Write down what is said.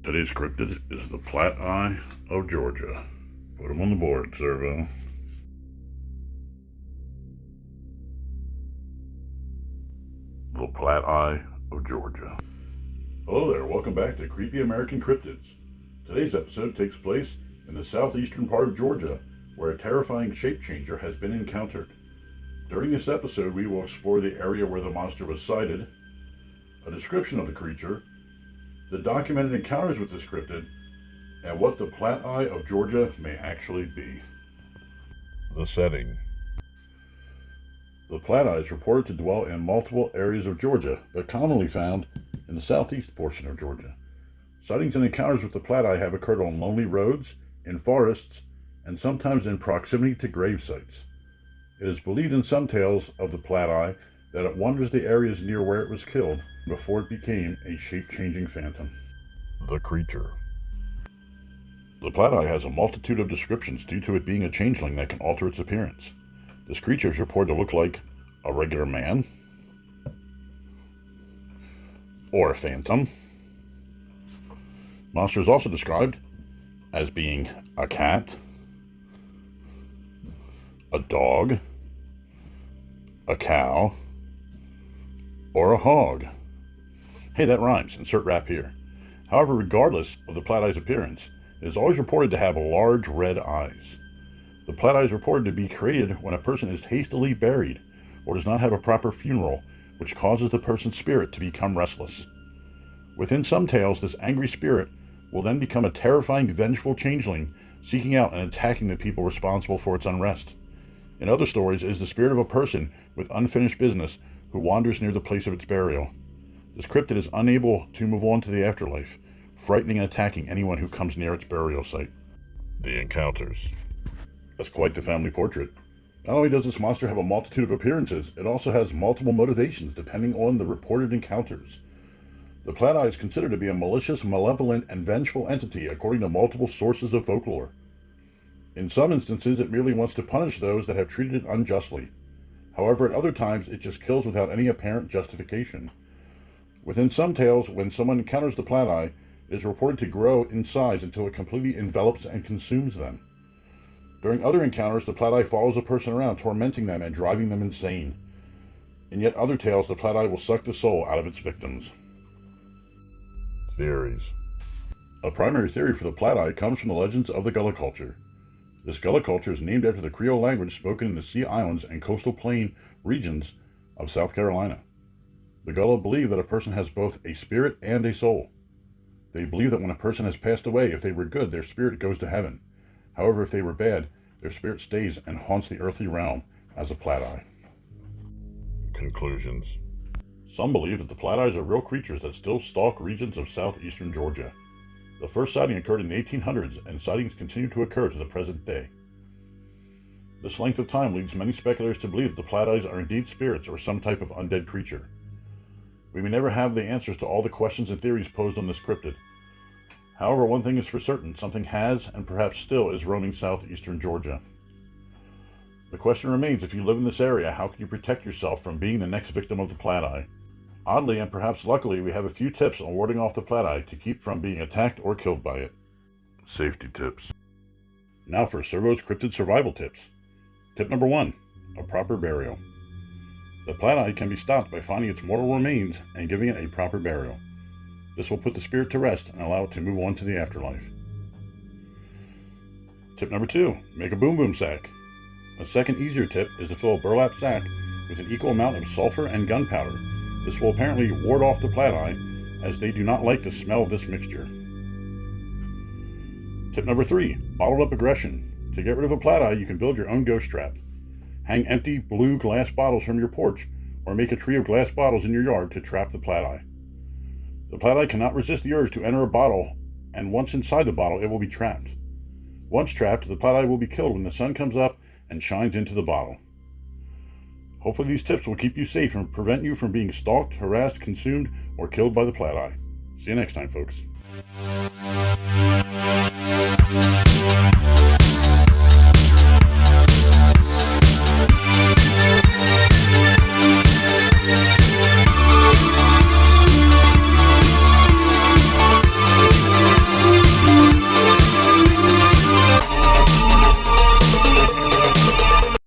Today's cryptid is the Plat-Eye of Georgia. Put him on the board, Serveaux. The Plat-Eye of Georgia. Hello there, welcome back to Creepy American Cryptids. Today's episode takes place in the southeastern part of Georgia, where a terrifying shape changer has been encountered. During this episode, we will explore the area where the monster was sighted, a description of the creature, the documented encounters with this cryptid, and what the Plat-Eye of Georgia may actually be. The setting. The Plat-Eye is reported to dwell in multiple areas of Georgia, but commonly found in the southeast portion of Georgia. Sightings and encounters with the Plat-Eye have occurred on lonely roads, in forests, and sometimes in proximity to grave sites. It is believed in some tales of the Plat-Eye that it wanders the areas near where it was killed before it became a shape-changing phantom. The creature. The Plat-Eye has a multitude of descriptions due to it being a changeling that can alter its appearance. This creature is reported to look like a regular man, or a phantom. Monster is also described as being a cat, a dog, a cow, or a hog. Hey, that rhymes. Insert rap here. However, regardless of the Plat-Eye's appearance, it is always reported to have large red eyes. The Plat-Eye is reported to be created when a person is hastily buried or does not have a proper funeral, which causes the person's spirit to become restless. Within some tales, this angry spirit will then become a terrifying, vengeful changeling, seeking out and attacking the people responsible for its unrest. In other stories, it is the spirit of a person with unfinished business who wanders near the place of its burial. This cryptid is unable to move on to the afterlife, frightening and attacking anyone who comes near its burial site. The encounters. That's quite the family portrait. Not only does this monster have a multitude of appearances, it also has multiple motivations depending on the reported encounters. The Plat-Eye is considered to be a malicious, malevolent, and vengeful entity according to multiple sources of folklore. In some instances, it merely wants to punish those that have treated it unjustly. However, at other times, it just kills without any apparent justification. Within some tales, when someone encounters the Plat-Eye, it is reported to grow in size until it completely envelops and consumes them. During other encounters, the Plat-Eye follows a person around, tormenting them and driving them insane. In yet other tales, the Plat-Eye will suck the soul out of its victims. Theories. A primary theory for the Plat-Eye comes from the legends of the Gullah culture. This Gullah culture is named after the Creole language spoken in the Sea Islands and coastal plain regions of South Carolina. The Gullah believe that a person has both a spirit and a soul. They believe that when a person has passed away, if they were good, their spirit goes to heaven. However, if they were bad, their spirit stays and haunts the earthly realm as a Plat-Eye. Conclusions. Some believe that the Plat-Eyes are real creatures that still stalk regions of southeastern Georgia. The first sighting occurred in the 1800s, and sightings continue to occur to the present day. This length of time leads many speculators to believe that the Plat-Eyes are indeed spirits or some type of undead creature. We may never have the answers to all the questions and theories posed on this cryptid. However, one thing is for certain, something has and perhaps still is roaming southeastern Georgia. The question remains, if you live in this area, how can you protect yourself from being the next victim of the Plat-Eye? Oddly, and perhaps luckily, we have a few tips on warding off the Plat-Eye to keep from being attacked or killed by it. Safety tips. Now for Serveaux's cryptid survival tips. Tip number 1, a proper burial. The Plat-Eye can be stopped by finding its mortal remains and giving it a proper burial. This will put the spirit to rest and allow it to move on to the afterlife. Tip number 2, make a boom boom sack. A second easier tip is to fill a burlap sack with an equal amount of sulfur and gunpowder. This will apparently ward off the Plat-Eye, as they do not like the smell of this mixture. Tip number 3, bottled up aggression. To get rid of a Plat-Eye, you can build your own ghost trap. Hang empty blue glass bottles from your porch, or make a tree of glass bottles in your yard to trap the Plat-Eye. The Plat-Eye cannot resist the urge to enter a bottle, and once inside the bottle, it will be trapped. Once trapped, the Plat-Eye will be killed when the sun comes up and shines into the bottle. Hopefully these tips will keep you safe and prevent you from being stalked, harassed, consumed, or killed by the Plat-Eye. See you next time, folks.